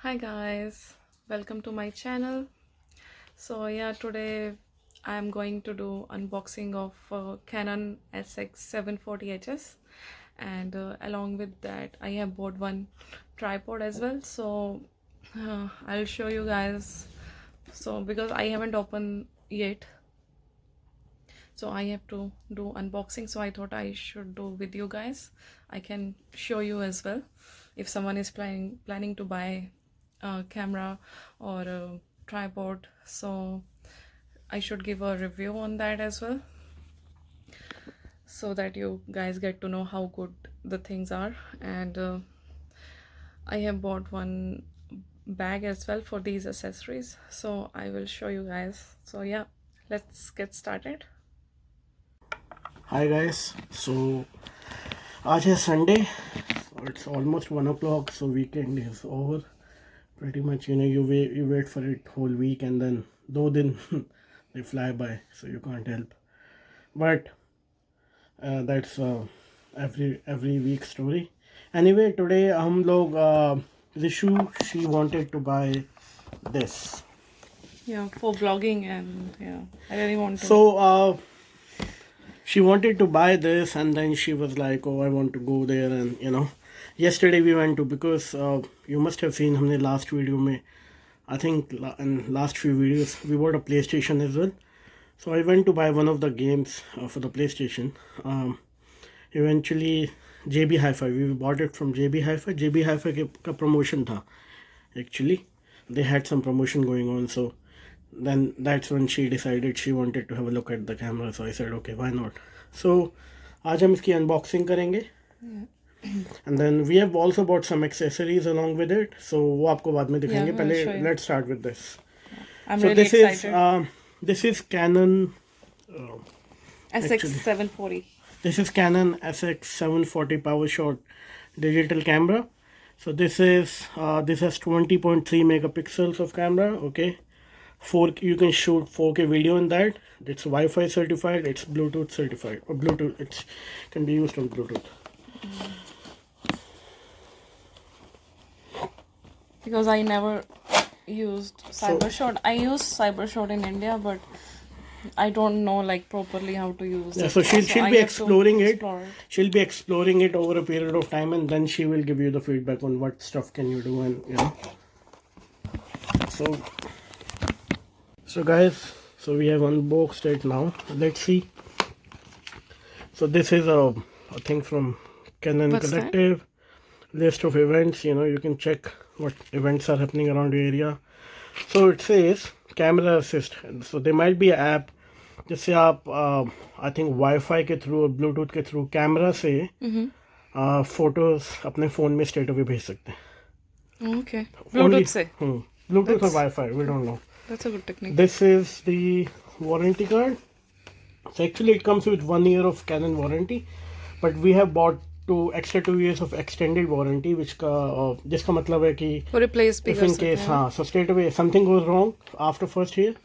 Hi guys, welcome to my channel. So yeah, today I am going to do unboxing of Canon SX740 HS, and along with that I have bought one tripod as well. So I'll show you guys. So because I haven't opened yet, so I have to do unboxing, so I thought I should do with you guys. I can show you as well if someone is planning to buy a camera or a tripod, so I should give a review on that as well, so that you guys get to know how good the things are. And I have bought one bag as well for these accessories, so I will show you guys. So yeah, let's get started. Hi guys, so आज है Sunday, so it's almost 1 o'clock, so weekend is over pretty much. You wait for it whole week, and then 2 दिन they fly by, so you can't help. But that's every week story. Anyway, today हम लोग Rishu, she wanted to buy this. Yeah, for vlogging, and yeah, I really want to. So she wanted to buy this, and then she was like, oh, I want to go there. And yesterday we went to, because you must have seen हमने last video में, I think in last few videos we bought a PlayStation as well. So I went to buy one of the games for the PlayStation. Eventually JB Hi-Fi, we bought it from JB Hi-Fi. JB Hi-Fi का promotion था actually. They had some promotion going on, so then that's when she decided she wanted to have a look at the camera. So I said, okay, why not? So आज हम इसकी unboxing करेंगे. And then we have also bought some accessories along with it, so वो आपको बाद में दिखाएंगे. पहले let's start with this. I'm So really this excited. This is Canon SX740. This is Canon SX740 Powershot digital camera. So this has 20.3 megapixels of camera. Okay, you can shoot 4K video in that. It's Wi-Fi certified. It's Bluetooth certified, or Bluetooth. It can be used on Bluetooth. Because I never used Cybershot. I use Cybershot in India, but I don't know like properly how to use Yeah, it. so she'll be exploring it. Explore. She'll be exploring it over a period of time, and then she will give you the feedback on what stuff can you do, and So guys, so we have unboxed it now. Let's see. So this is a thing from Canon What's Collective. List of events. You can check what events are happening around your area. So it says camera assist. So there might be an app जिससे आप I think Wi-Fi के through और Bluetooth के through camera से photos अपने phone में straight away भेज सकते हैं. Okay. Bluetooth से. Bluetooth or Wi-Fi, we don't know. That's a good technique. This is the warranty card. So actually it comes with 1 year of Canon warranty, but we have bought 2 years of extended warranty, which जिसका मतलब है कि replace if in case so straight away something goes wrong after first year,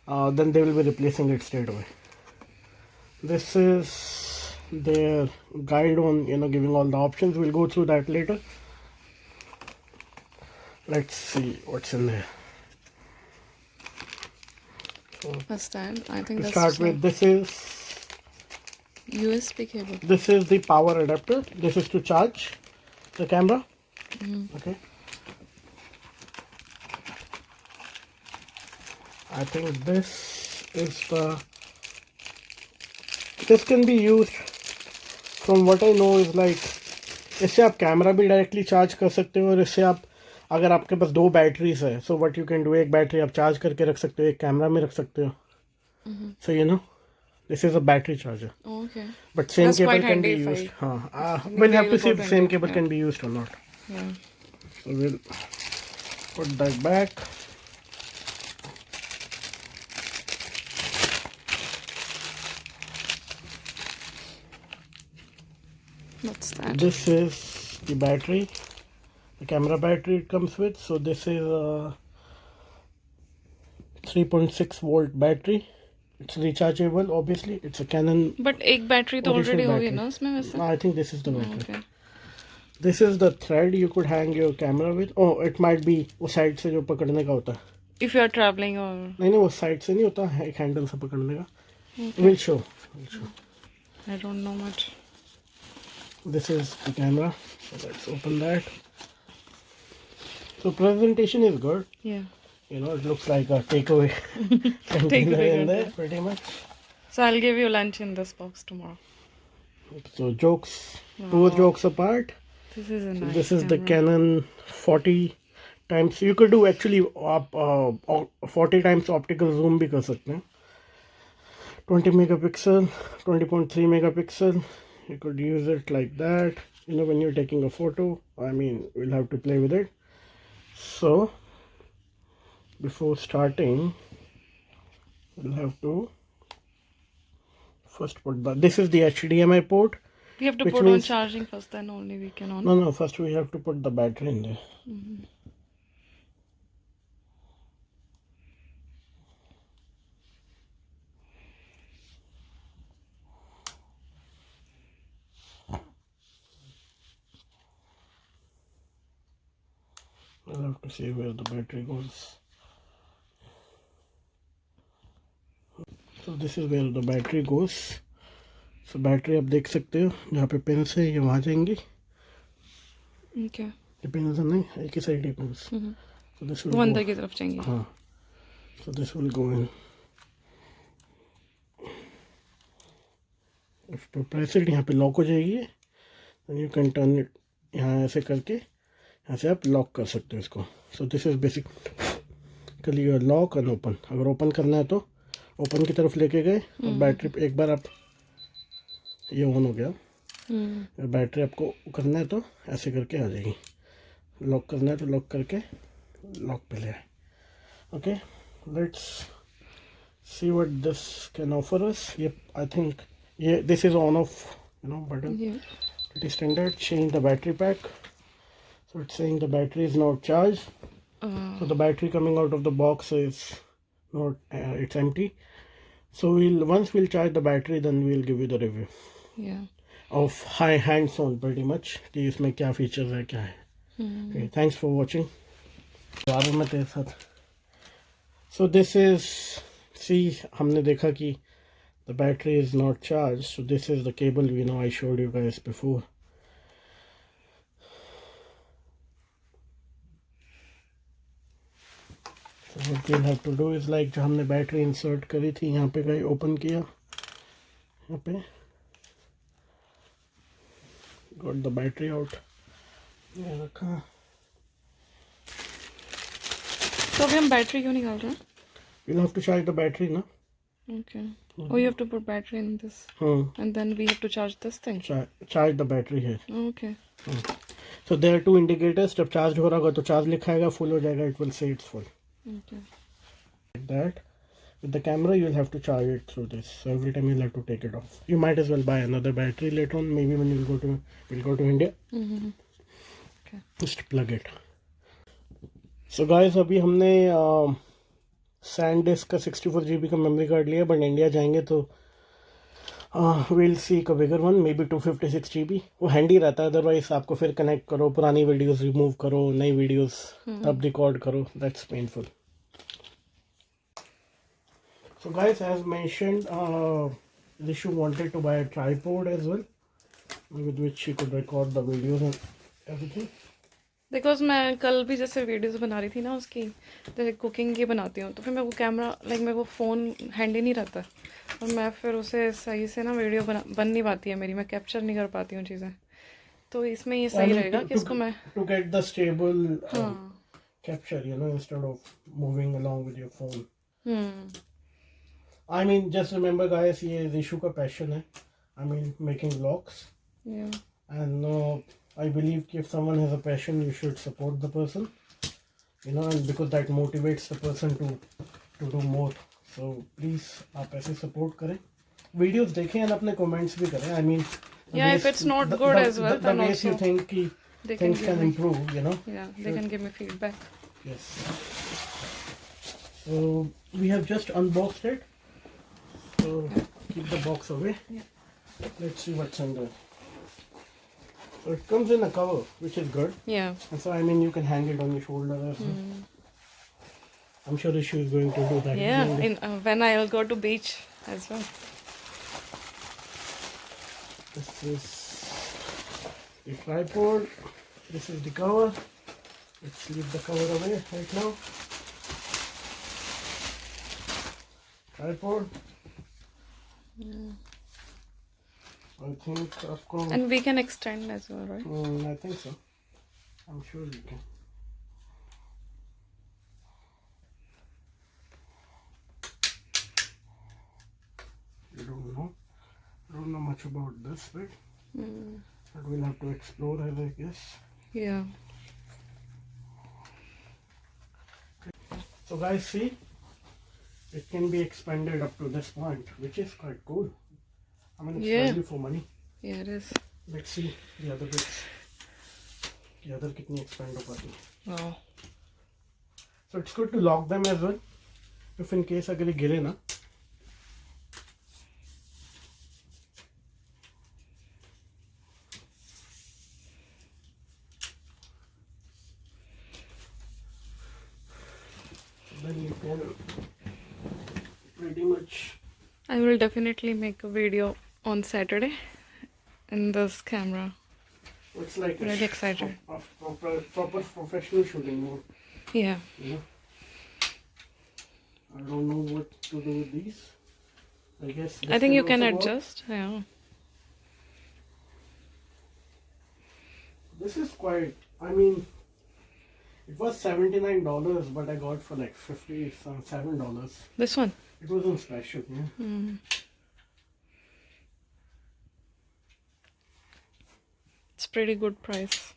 then they will be replacing it straight away. This is their guide on giving all the options. We'll go through that later. Let's see what's in there. So What's that? I think that's start with, this is USB cable. This is the power adapter. This is to charge the camera. Okay. I think this can be used, from what I know, is like इससे आप camera भी directly charge कर सकते हो, और इससे आप अगर आपके पास 2 बैटरीज है, so what you can do, एक बैटरी आप चार्ज करके रख सकते हो, एक कैमरा में रख सकते हो. So this is a battery charger. Okay. But same That's cable quite can handy be if used. I We'll have to see if got the same handy, cable yeah. can be used or not. Yeah. So we'll put that back. What's that? This is the battery, the camera battery it comes with. So this is a 3.6 volt battery. It's rechargeable, obviously. It's a Canon. But एक battery तो original already होगी battery. ना उसमें वैसे? No, I think this is the battery. Okay. This is the thread you could hang your camera with. Oh, it might be वो side से जो पकड़ने का होता है. If you are traveling or नहीं वो साइड से नहीं होता है, एक हैंडल से पकड़ने का. okay. We'll show. I don't know much. This is the camera. So let's open that. So presentation is good. Yeah. You know, it looks like a takeaway container in there, pretty much. So I'll give you lunch in this box tomorrow. So two jokes apart. This is a nice This is camera. the Canon 40 times. You could do actually 40 times optical zoom भी कर सकते हैं. 20 megapixel, 20.3 megapixel. You could use it like that. You know, when you're taking a photo. I mean, we'll have to play with it. So before starting, we'll have to first put this is the HDMI port. We have to which put on means- charging first, then only we can on. No, first we have to put the battery in there. I'll have to see where the battery goes. So this is where the battery goes. So battery आप देख सकते हो जहाँ पे pins है ये वहाँ जाएंगी. Okay. ये पिन्स नहीं एक ही साइड है पिन्स. So this will वो go. अंदर की तरफ जाएंगे. हाँ. So this will go in. If you press it यहाँ पे लॉक हो जाएगी. Then you can turn it यहाँ ऐसे करके यहाँ से आप लॉक कर सकते हो इसको. So this is basically your lock and open. अगर ओपन करना है तो ओपन की तरफ लेके गए और बैटरी एक बार आप ये ऑन हो गया. बैटरी आपको करना है तो ऐसे करके आ जाएगी. लॉक करना है तो लॉक करके लॉक पे ले आए. Okay, let's see what this can offer us. ये आई थिंक ये this is on off you know button. It is standard. Change the battery pack. So it's saying the battery is not charged. So the battery coming out of the box is not it's empty. So once we'll charge the battery, then we'll give you the review Yeah. of hands on pretty much कि इसमें क्या features है क्या है. Okay, thanks for watching. बारे में तेरे साथ. So this is see हमने देखा कि the battery is not charged. So this is the cable I showed you guys before. So what we'll have to do is like जो हमने battery insert करी थी यहाँ पे गए ओपन किया यहाँ पे got the battery out ये रखा. तो अभी हम बैटरी क्यों निकाल रहे हैं? We'll have to charge the battery ना. Okay. Oh, you have to put battery in this. And then we have to charge this thing. Charge the battery here. Okay. So there are two indicators. जब charge हो रहा होगा तो charge लिखाएगा, full हो जाएगा it will say it's full. Okay. Like that. With the camera you'll have to charge it through this. So every time you'll have to take it off. You might as well buy another battery later on. Maybe when we'll go to India. Okay. Just plug it. So guys अभी हमने SanDisk का 64 GB का memory card लिया. But India जाएंगे तो we'll seek a bigger one, maybe 256 GB. वो handy रहता है. अदरवाइज आपको फिर कनेक्ट करो, पुरानी वीडियोस रिमूव करो, नई वीडियोस तब रिकॉर्ड करो. That's painful. So guys, as mentioned, Rishu wanted to buy a tripod as well, with which she could record the videos and everything. Because मैं कल भी जैसे वीडियोस बना रही थी ना उसकी, जैसे कुकिंग की बनाती हूँ, तो फिर मेरे को कैमरा मेरे को फ़ोन हैंडी नहीं रहता और मैं फिर उसे सही से ना वीडियो बन नहीं पाती है मेरी, मैं कैप्चर नहीं कर पाती हूँ चीज़ें. तो इसमें ये सही रहेगा कि इसको मैं to get the stable capture, instead of moving along with your phone. I mean, just remember guys, ये Rishu का passion है. I mean, making vlogs. Yeah. And I believe if someone has a passion, you should support the person, and because that motivates the person to do more. So please आप ऐसे support करें, videos देखें and अपने comments भी करें. I mean, if it's not good as well, the then ways you also think कि they things can can improve, Yeah, they can give me feedback. Yes. So we have just unboxed it. So keep the box away. Yeah. Let's see what's in there. So it comes in a cover, which is good. Yeah. And so I mean you can hang it on your shoulder as well. I'm sure Ishu is going to do that. Yeah. isn't it? When I'll go to beach as well. This is the tripod. This is the cover. Let's leave the cover away right now. Tripod. I think आपको And we can extend as well, right? I think so. I'm sure you can. I don't know much about this bit, but we'll have to explore it, I guess. Yeah. So guys, see, it can be expanded up to this point, which is quite cool. I mean, it's value for money. Yeah, it is. Let's see the other bits. The other kitni expand ho pati. Wow. So it's good to lock them as well. If in case agar ye gire na. Then you can pretty much. I will definitely make a video on Saturday in this camera. It's like Really excited. Proper professional shooting mode. Yeah. You know? I don't know what to do with these. I guess. I think you can also work. adjust. Yeah. This is quite. I mean, it was $79, but I got for like $57. This one. It wasn't special. Yeah. It's pretty good price.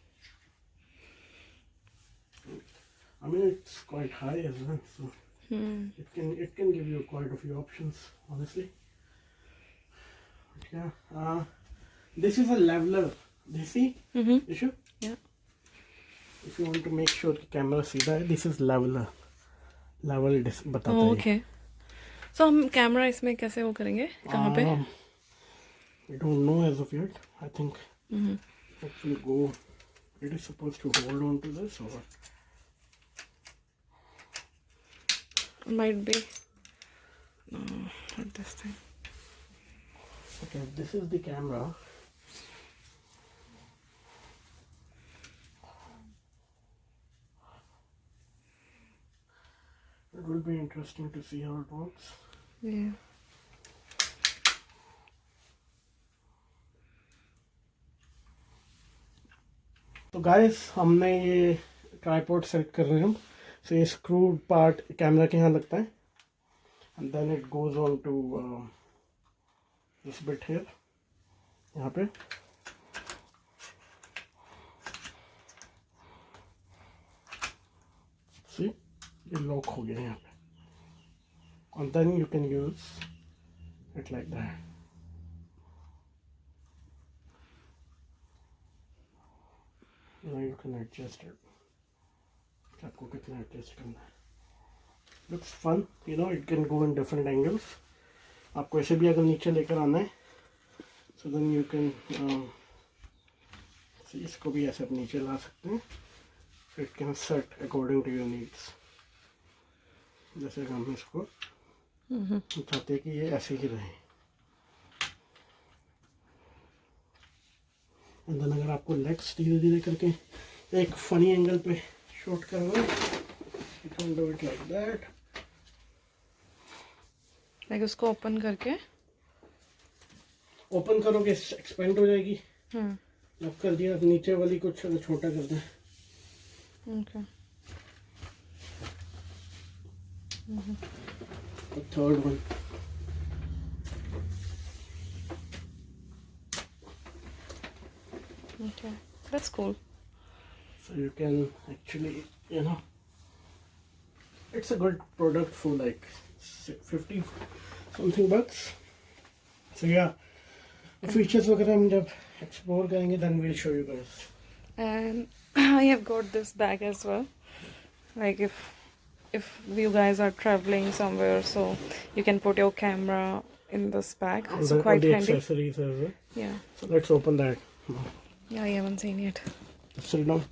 I mean, it's quite high as well, so it can give you quite a few options, honestly. But yeah, this is a leveler. Do you see? Ishu? Yeah. If you want to make sure the camera see that, this is leveler. Level बताता है. Okay. So हम camera इसमें कैसे वो करेंगे? कहाँ पे? I don't know as of yet. I think it will go. It is supposed to hold on to this or what? Might be. No, not this thing. Okay, this is the camera. It will be interesting to see how it works. Yeah. तो guys हमने ये tripod set कर रहे हैं हम. सो ये screwed part camera के यहाँ लगता है and then it goes on to this bit here. यहाँ पे सी ये लॉक हो गया यहाँ पे and then you can use it like that. Now you can adjust it. आपको कितना adjust करना है. Looks fun, you know. It can go in different angles. आपको ऐसे भी अगर नीचे लेकर आना है, so then you can see इसको भी ऐसे आप नीचे ला सकते हैं. So it can set according to your needs. जैसे हम इसको चाहते हैं कि ये ऐसे ही रहे. एंड देन अगर आपको लेग्स धीरे धीरे करके एक फनी एंगल पे शूट करना है, you can do it like that. Like उसको ओपन करके ओपन करोगे एक्सपेंड हो जाएगी. लॉक कर दिया, अब नीचे वाली कुछ छोटा करना है. Okay. Third one. Okay, that's cool. So you can actually, you know, it's a good product for like 50 something bucks. So yeah, the features वगैरह हम जब explore करेंगे then we'll show you guys. And I have got this bag as well. Like if you guys are traveling somewhere, so you can put your camera in this bag. It's quite the handy. accessories as well. Yeah. So let's open that. Yeah, I haven't seen it. Still don't.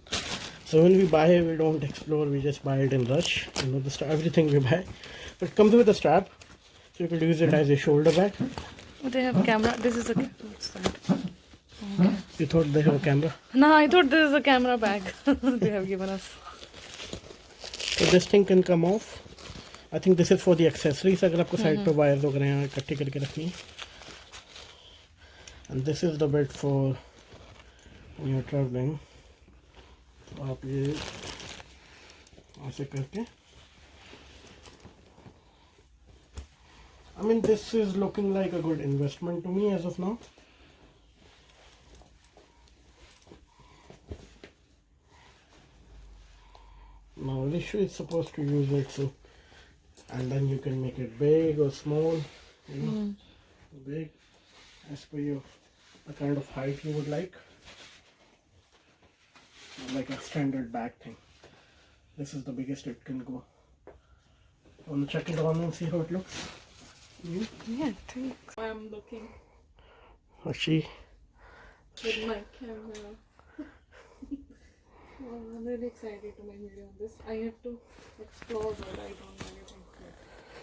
So when we buy, we don't explore. We just buy it in rush. You know, everything we buy, but it comes with a strap, so you could use it as a shoulder bag. Oh, they have camera. This is a. What's that? Okay. You thought they have a camera? No, I thought this is a camera bag they have given us. So this thing can come off. I think this is for the accessories. अगर आपको side पे wires वगैरह यहाँ इकट्ठी करके रखनी है. And this is the bit for when you're traveling. तो आप ये ऐसे करके. I mean, this is looking like a good investment to me as of now. Now this is supposed to use it, so, and then you can make it big or small, you know, big as per your the kind of height you would like a standard bag thing. This is the biggest it can go. Want to check it on and see how it looks? Yeah, I think so. I'm looking She with my camera. I'm really excited to make video on this. I have to explore, but I don't know anything yet.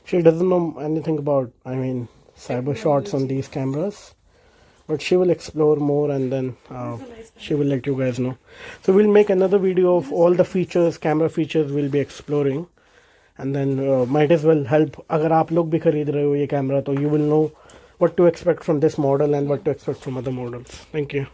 She doesn't know anything about, I mean, cyber shots on these cameras, but she will explore more and then she will let you guys know. So we'll make another video of all the features, camera features we'll be exploring, and then might as well help. अगर आप लोग भी खरीद रहे हो ये camera, तो you will know what to expect from this model and what to expect from other models. Thank you.